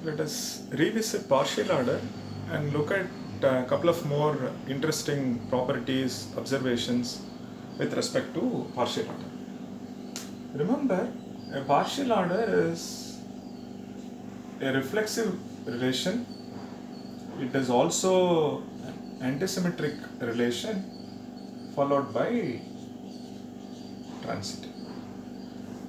Let us revisit partial order and look at a couple of more interesting properties, observations with respect to partial order. Remember, a partial order is a reflexive relation. It is also an antisymmetric relation followed by transitive.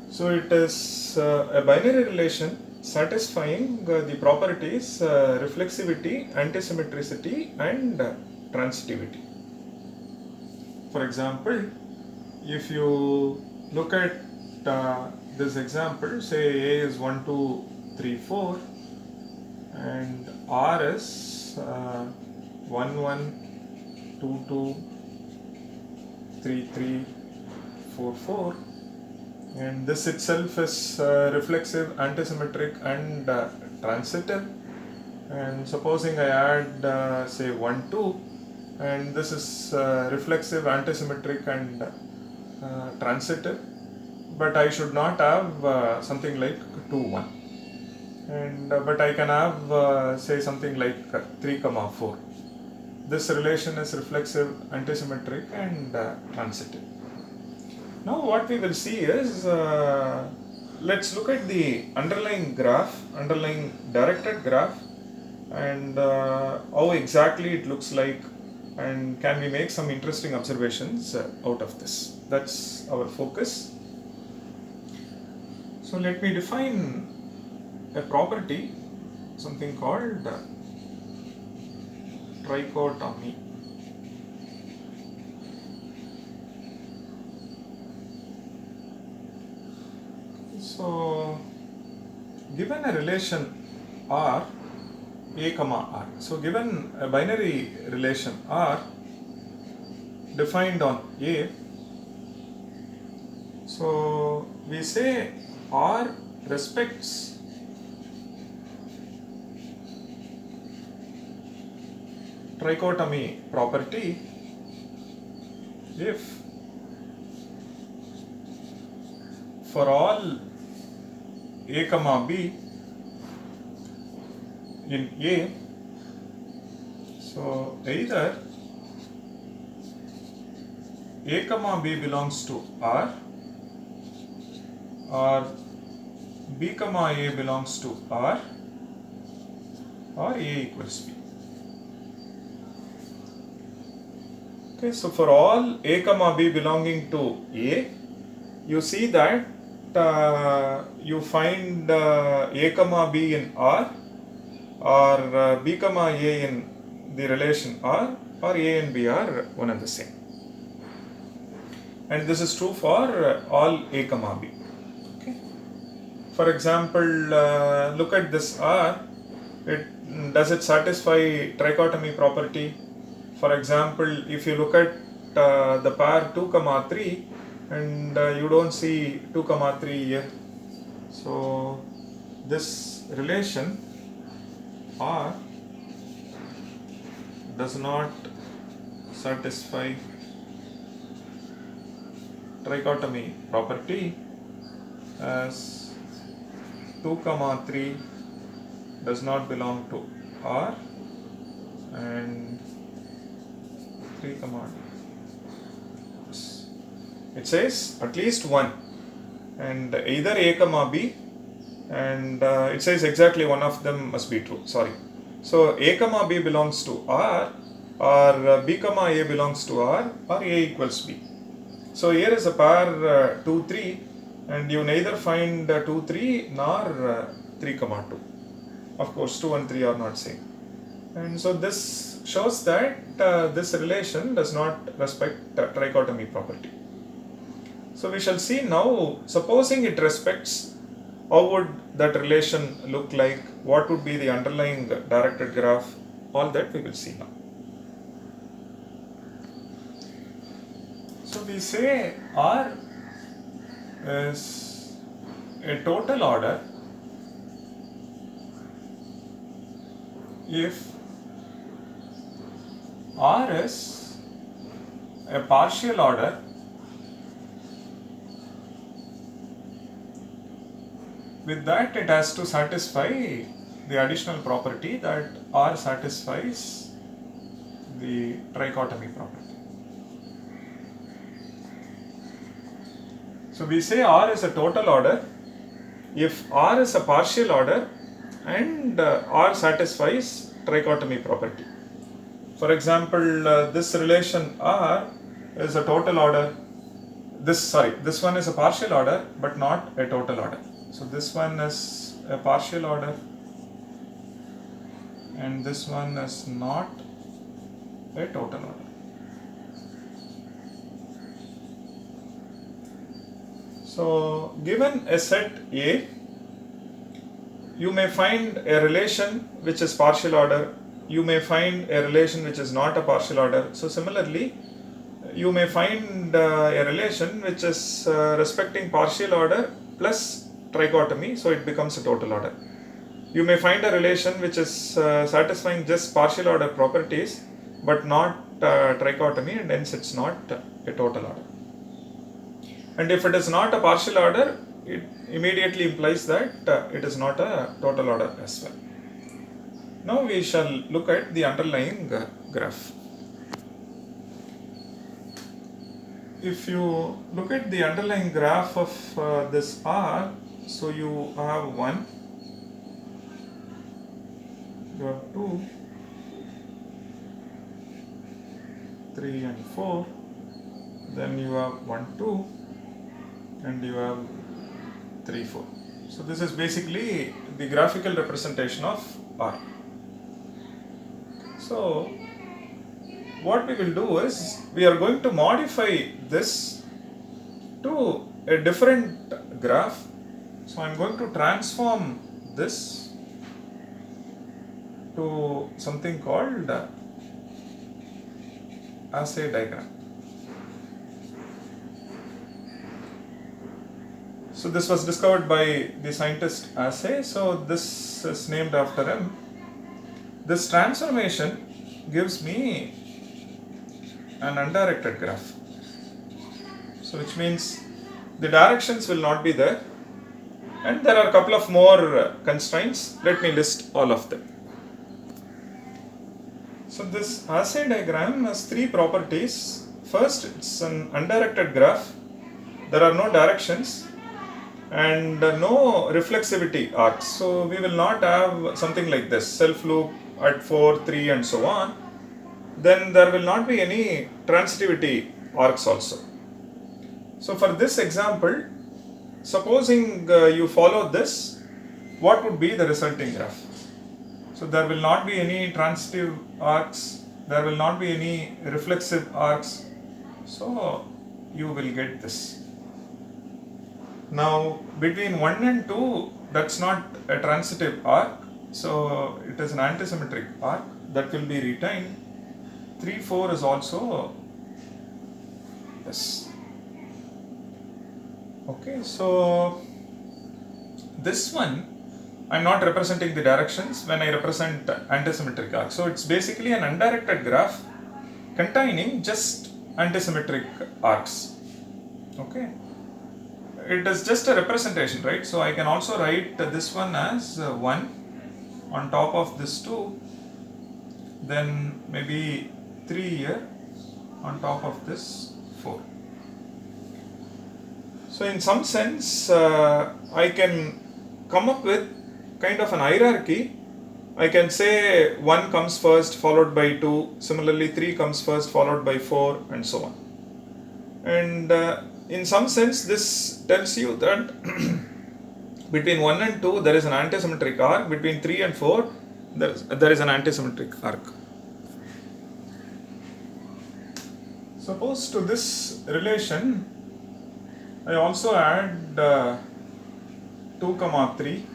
So it is a binary relation satisfying the properties reflexivity, antisymmetricity, and transitivity. For example, if you look at this example, say A is 1, 2, 3, 4, and R is 1, 1, 2, 2, 3, 3, 4, 4. And this itself is reflexive, antisymmetric, and transitive. And supposing I add say 1, 2, and this is reflexive, antisymmetric, and transitive, but I should not have something like 2, 1. And but I can have say something like 3, 4. This relation is reflexive, antisymmetric, and transitive. Now what we will see is, let's look at the underlying graph, underlying directed graph, and how exactly it looks like, and can we make some interesting observations out of this. That's our focus. So let me define a property, something called trichotomy. So given a relation R, A comma R, so given a binary relation R defined on A, so we say R respects trichotomy property if for all A comma B in A, so either A comma B belongs to R, or B comma A belongs to R, or A equals B. Okay, so for all A comma B belonging to A, you see that you find A comma B in R, or B comma A in the relation R, or A and B are one and the same. And this is true for all A comma B. Okay. For example, look at this R. Does it satisfy trichotomy property? For example, if you look at the pair 2 comma 3, and you don't see 2 comma 3 here, so this relation R does not satisfy trichotomy property, as 2 comma 3 does not belong to R, and 3 comma 2. It says at least one, and either A comma B, and it says exactly one of them must be true. Sorry. So A comma B belongs to R, or B comma A belongs to R, or A equals B. So here is a pair 2, 3, and you neither find 2, 3 nor 3 comma 2. Of course, 2 and 3 are not same. And so this shows that this relation does not respect trichotomy property. So we shall see now, supposing it respects, how would that relation look like, what would be the underlying directed graph, all that we will see now. So we say R is a total order if R is a partial order with that it has to satisfy the additional property that R satisfies the trichotomy property. So we say R is a total order if R is a partial order and R satisfies trichotomy property. For example, this relation R is a total order. This one is a partial order but not a total order. So this one is a partial order and this one is not a total order. So given a set A, you may find a relation which is partial order, you may find a relation which is not a partial order. So similarly, you may find a relation which is respecting partial order plus trichotomy, so it becomes a total order. You may find a relation which is satisfying just partial order properties but not trichotomy, and hence it's not a total order. And if it is not a partial order, it immediately implies that it is not a total order as well. Now we shall look at the underlying graph. If you look at the underlying graph of this R, so you have 1, you have 2, 3 and 4, then you have 1, 2, and you have 3, 4. So this is basically the graphical representation of R. So what we will do is we are going to modify this to a different graph. So I am going to transform this to something called assay diagram. So this was discovered by the scientist Assay, so this is named after him. This transformation gives me an undirected graph. So which means the directions will not be there, and there are a couple of more constraints. Let me list all of them. So this assay diagram has 3 properties. First, it's an undirected graph. There are no directions and no reflexivity arcs. So we will not have something like this, self loop at 4, 3 and so on. Then there will not be any transitivity arcs also. So for this example, supposing you follow this, what would be the resulting graph? So there will not be any transitive arcs, there will not be any reflexive arcs. So you will get this. Now between 1 and 2, that's not a transitive arc, so it is an antisymmetric arc that will be retained. 3, 4 is also this. Okay, so this one I'm not representing the directions when I represent antisymmetric arc. So it's basically an undirected graph containing just antisymmetric arcs. Okay. It is just a representation, right? So I can also write this one as 1 on top of this 2, then maybe 3 here on top of this 4. So in some sense, I can come up with kind of an hierarchy. I can say 1 comes first followed by 2, similarly 3 comes first followed by 4 and so on. And in some sense this tells you that between 1 and 2 there is an antisymmetric arc, between 3 and 4 there is an antisymmetric arc. Suppose to this relation I also add 2, 3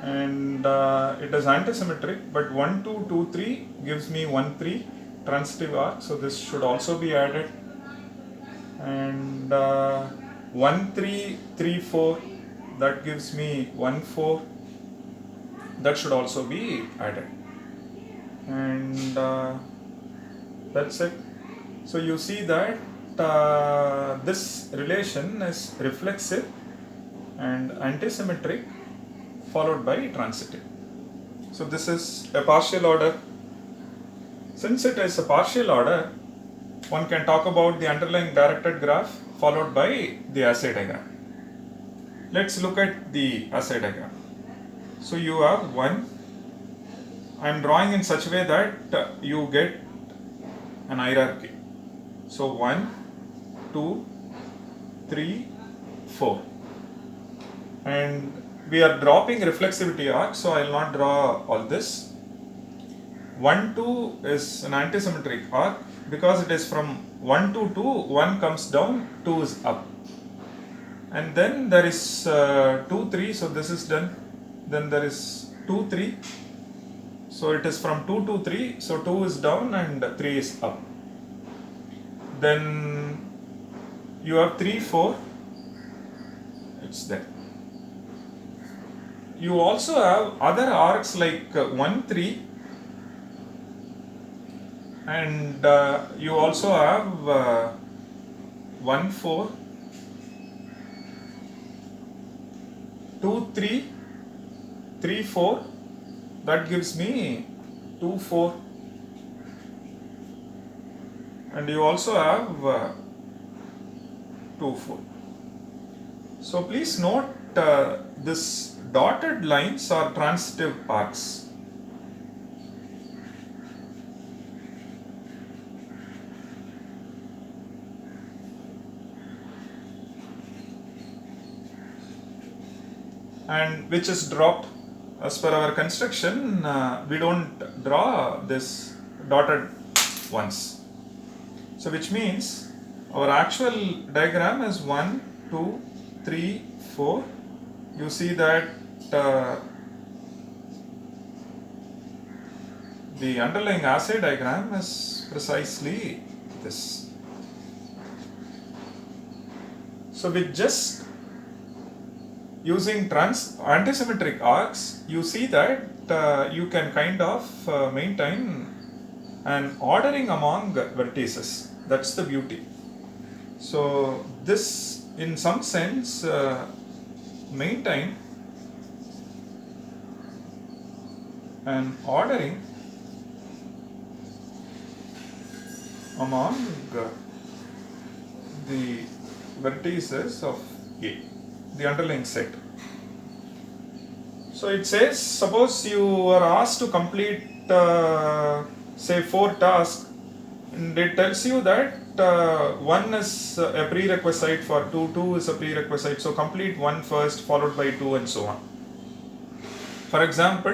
and it is antisymmetric, but 1, 2, 2, 3 gives me 1, 3 transitive arc, so this should also be added. And 1, 3, 3, 4, that gives me 1, 4, that should also be added. And that's it. So you see that this relation is reflexive and antisymmetric followed by transitive. So this is a partial order. Since it is a partial order, one can talk about the underlying directed graph followed by the assay diagram. Let's look at the assay diagram. So you have 1. I am drawing in such a way that you get an hierarchy. So 1, 2, 3, 4. And we are dropping reflexivity arc, so I will not draw all this. 1, 2 is an antisymmetric arc because it is from 1 to 2, 1 comes down, 2 is up. And then there is 2, 3, so this is done. Then there is 2, 3. So it is from 2 to 3, so 2 is down and 3 is up. Then you have 3, 4, it's there. You also have other arcs like 1, 3, and you also have 1, 4, 2, 3, 3, 4, that gives me 2, 4, and you also have 2, 4. So please note this dotted lines are transitive arcs. And which is dropped. As per our construction, we don't draw this dotted ones. So which means our actual diagram is 1, 2, 3, 4. You see that the underlying assay diagram is precisely this. So with just using antisymmetric arcs, you see that you can kind of maintain an ordering among vertices. That's the beauty. So this in some sense maintain an ordering among the vertices of A, the underlying set. So it says, suppose you are asked to complete say 4 tasks, and it tells you that 1 is a prerequisite for 2, 2 is a prerequisite, so complete 1 first followed by 2 and so on. For example,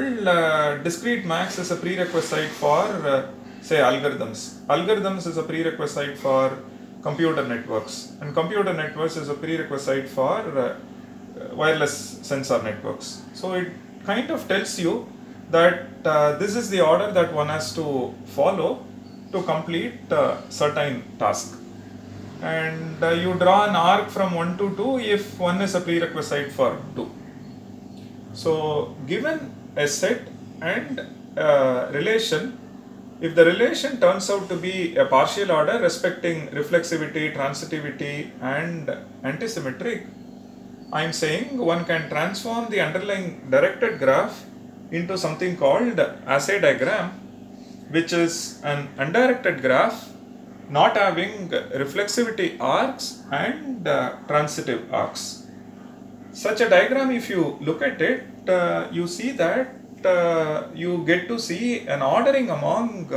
discrete max is a prerequisite for say algorithms. Algorithms is a prerequisite for computer networks, and computer networks is a prerequisite for wireless sensor networks. So it kind of tells you that this is the order that one has to follow to complete certain task. And you draw an arc from 1 to 2 if 1 is a prerequisite for 2. So given a set and relation, if the relation turns out to be a partial order respecting reflexivity, transitivity and antisymmetric, I am saying one can transform the underlying directed graph into something called assay diagram, which is an undirected graph not having reflexivity arcs and transitive arcs. Such a diagram, if you look at it, you see that you get to see an ordering among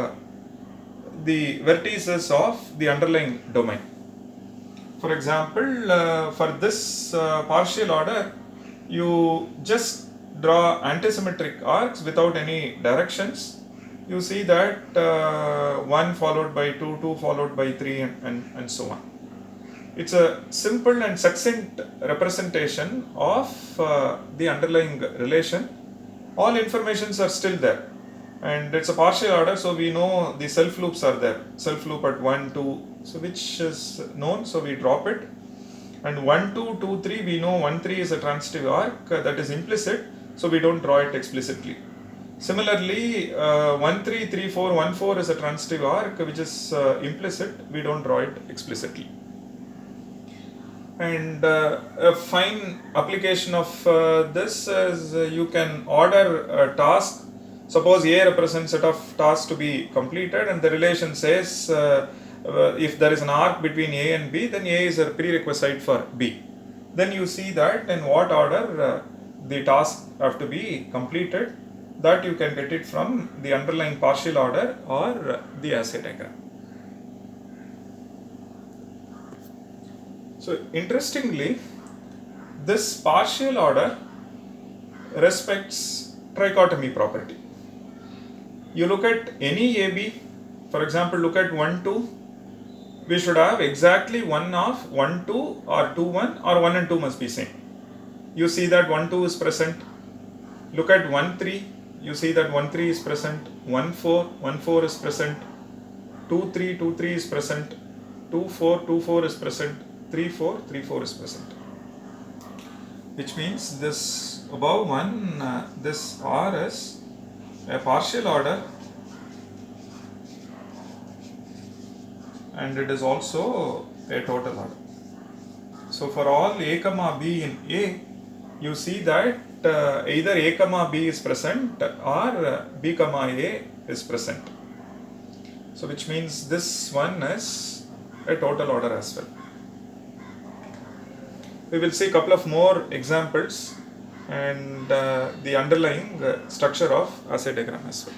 the vertices of the underlying domain. For example, for this partial order, you just draw antisymmetric arcs without any directions. You see that 1 followed by 2, 2 followed by 3 and so on. It's a simple and succinct representation of the underlying relation. All informations are still there, and it's a partial order, so we know the self loops are there. Self loop at 1, 2, so which is known, so we drop it. And 1, 2, 2, 3, we know 1, 3 is a transitive arc that is implicit, so we don't draw it explicitly. Similarly, 1, 3, 3, 4, 1, 4 is a transitive arc which is implicit, we don't draw it explicitly. And a fine application of this is you can order a task Suppose A represents set of tasks to be completed, and the relation says if there is an arc between A and B, then A is a prerequisite for B. Then you see that in what order the tasks have to be completed. That you can get it from the underlying partial order or the assay diagram. So interestingly, this partial order respects trichotomy property. You look at any AB, for example, look at 1, 2, we should have exactly 1 of 1, 2 or 2, 1 or 1 and 2 must be same. You see that 1, 2 is present. Look at 1, 3, you see that 1, 3 is present. 1, 4, 1, 4 is present. 2, 3, 2, 3 is present. 2, 4, 2, 4 is present. 3, 4, 3, 4 is present. Which means this above one, this R is a partial order, and it is also a total order. So for all A comma B in A, you see that either A comma B is present or B comma A is present. So which means this one is a total order as well. We will see a couple of more examples and the underlying structure of assay diagram as well.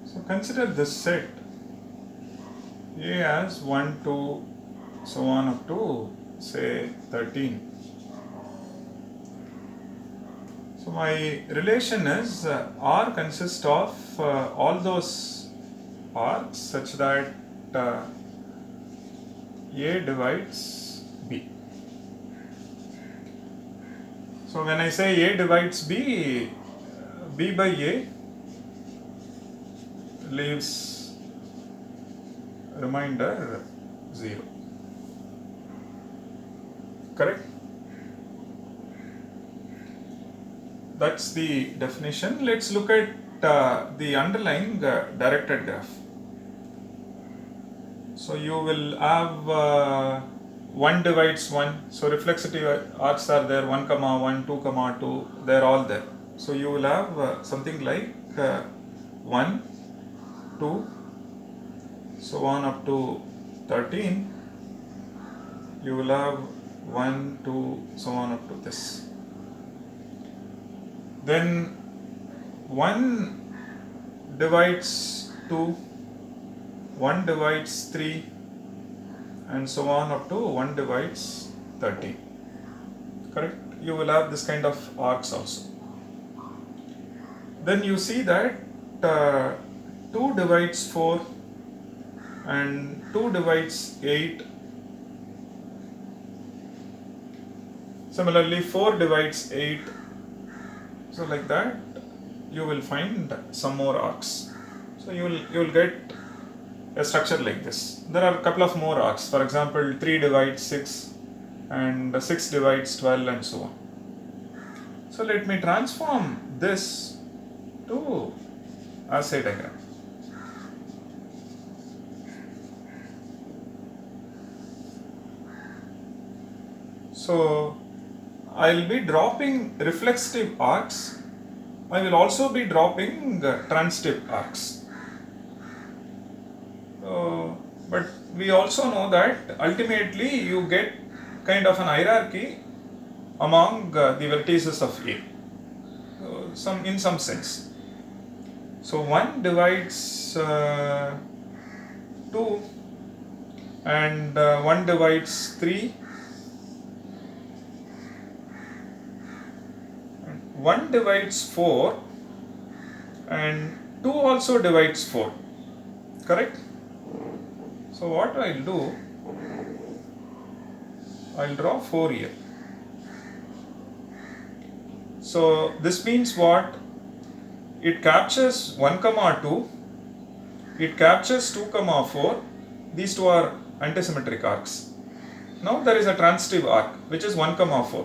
So consider this set A as 1, 2, so on up to say 13. So my relation is R consists of all those arcs such that A divides B. So when I say A divides B, B by A leaves remainder 0. Correct? That's the definition. Let's look at the underlying directed graph. So you will have 1 divides 1, so reflexivity arcs are there, 1 comma 1, 2 comma 2, they are all there. So you will have something like 1, 2, so on up to 13. You will have 1, 2, so on up to this. Then 1 divides 2, 1 divides 3, and so on up to 1 divides 13. Correct? You will have this kind of arcs also. Then you see that 2 divides 4 and 2 divides 8. Similarly, 4 divides 8. So like that, you will find some more arcs. So you will get a structure like this. There are a couple of more arcs. For example, 3 divides 6 and 6 divides 12 and so on. So let me transform this to assay diagram. So I'll be dropping reflexive arcs. I will also be dropping transitive arcs. But we also know that ultimately you get kind of an hierarchy among the vertices of A, in some sense. So 1 divides 2 and 1 divides 3, 1 divides 4 and 2 also divides 4. Correct? So what I'll do, I'll draw 4 here. So this means what? It captures 1 comma 2, it captures 2 comma 4, these two are antisymmetric arcs. Now there is a transitive arc which is 1 comma 4,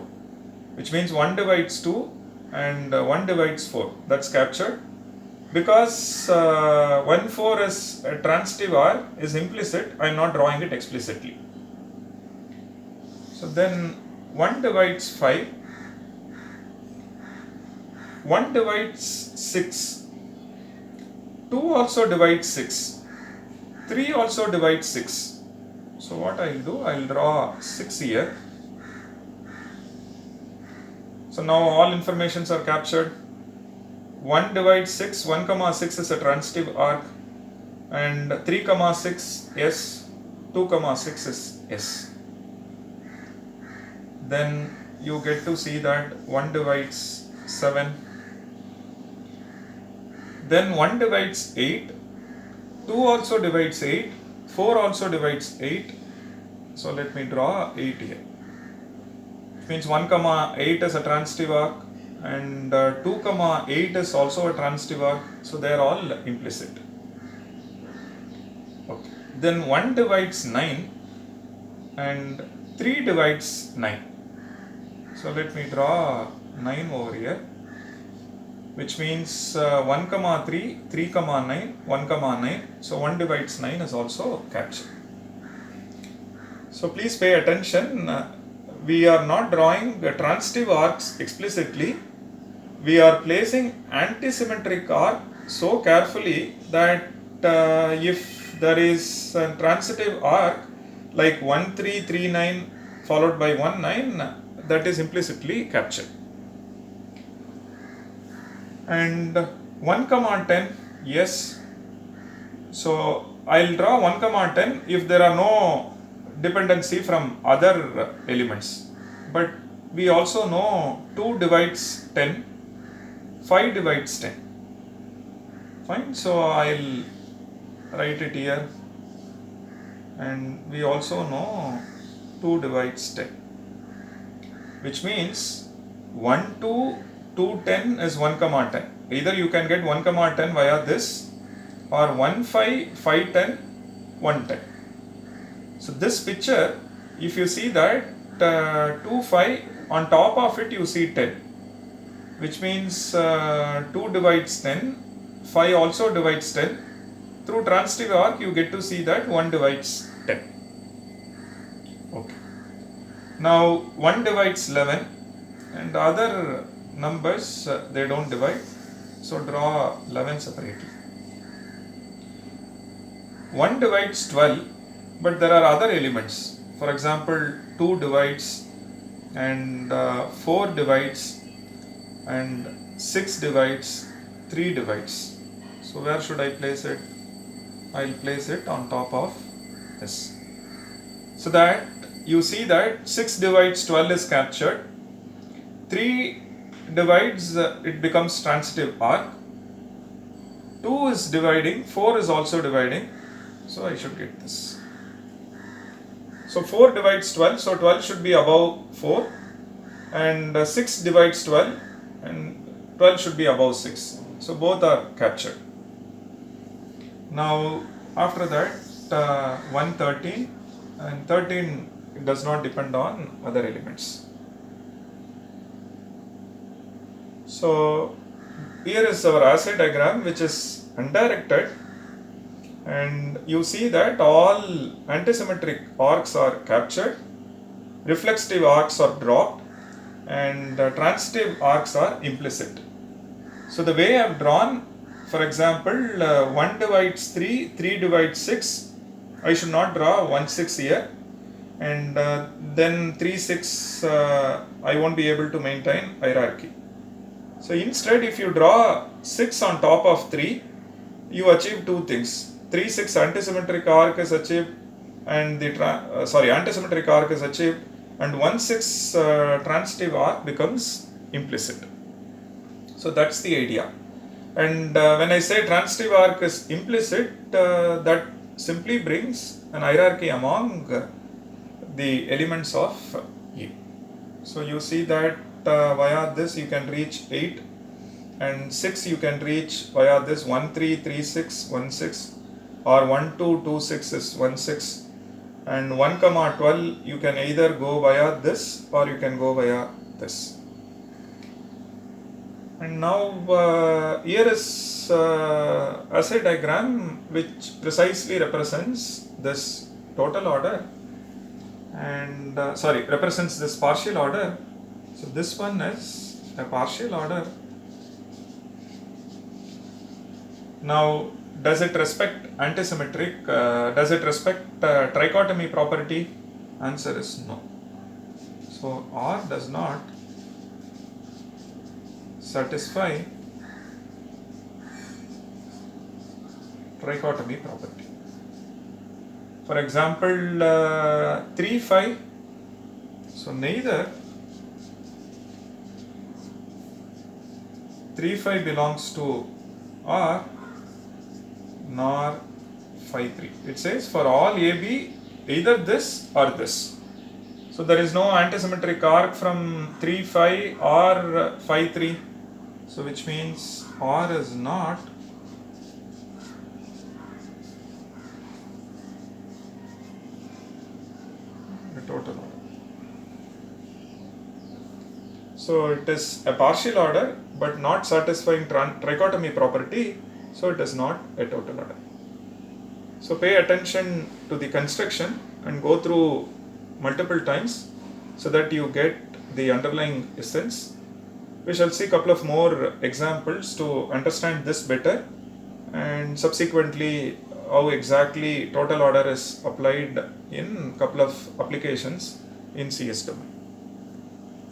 which means 1 divides 2 and 1 divides 4, that's captured. Because 1, 4 is a transitive arc is implicit, I am not drawing it explicitly. So then 1 divides 5 1 divides 6, 2 also divides 6, 3 also divides 6. So what I'll do, I'll draw 6 here. So now all informations are captured. 1 divides 6, 1 comma 6 is a transitive arc, and 3 comma 6 S, 2 comma 6 is S. Then you get to see that 1 divides 7, then 1 divides 8, 2 also divides 8, 4 also divides 8. So let me draw 8 here. It means 1 comma 8 is a transitive arc, and 2 comma 8 is also a transitive arc, so they are all implicit. Okay. Then 1 divides 9 and 3 divides 9. So let me draw 9 over here, which means 1 comma 3, 3 comma 9, 1 comma 9. So 1 divides 9 is also captured. So please pay attention. We are not drawing transitive arcs explicitly. We are placing antisymmetric arc so carefully that if there is a transitive arc like 1 3 3 9 followed by 1 9, that is implicitly captured. And 1 comma 10, yes. So I'll draw 1 comma 10 if there are no dependency from other elements. But we also know 2 divides 10, 5 divides 10. Fine, so I'll write it here. And we also know 2 divides 10, which means 1 2 2 10 is 1 comma 10. Either you can get 1 comma 10 via this, or 1 5 5 10 1 10. So this picture, if you see that 2 5, on top of it you see 10, which means 2 divides 10, 5 also divides 10. Through transitive arc you get to see that 1 divides 10. Okay. Now 1 divides 11, and the other numbers they don't divide, so draw 11 separately. 1 divides 12, but there are other elements. For example, 2 divides, and 4 divides, and 6 divides, 3 divides. So where should I place it? I'll place it on top of this, so that you see that 6 divides 12 is captured, 3 divides, it becomes transitive arc, 2 is dividing, 4 is also dividing, so I should get this. So 4 divides 12, so 12 should be above 4, and 6 divides 12, and 12 should be above 6. So both are captured. Now after that 1 13, and 13 does not depend on other elements. So here is our assay diagram, which is undirected, and you see that all antisymmetric arcs are captured, reflexive arcs are dropped, and transitive arcs are implicit. So the way I have drawn, for example, 1 divides 3, 3 divides 6, I should not draw 1 6 here, and then 3 6, I won't be able to maintain hierarchy. So instead, if you draw 6 on top of 3, you achieve two things. 3 6 antisymmetric arc is achieved, and the antisymmetric arc is achieved, and 1 6 transitive arc becomes implicit. So that's the idea. And when I say transitive arc is implicit, that simply brings an hierarchy among the elements of E. So you see that via this you can reach 8, and 6 you can reach via this 1 3 3 6 1 6, or 1 2 2 6 is 1 6, and 1 comma 12 you can either go via this or you can go via this. And now here is assay diagram which precisely represents this total order, and represents this partial order. So this one is a partial order, Now, does it respect antisymmetric? Does it respect trichotomy property? Answer is no. So R does not satisfy trichotomy property. For example, 3, 5. So neither 3, 5 belongs to R nor 5, 3. It says for all AB either this or this. So there is no antisymmetric arc from 3, 5 or 5, 3. So which means R is not a total order. So it is a partial order but not satisfying trichotomy property, so it is not a total order. So pay attention to the construction and go through multiple times so that you get the underlying essence. We shall see a couple of more examples to understand this better, and subsequently how exactly total order is applied in couple of applications in CS domain.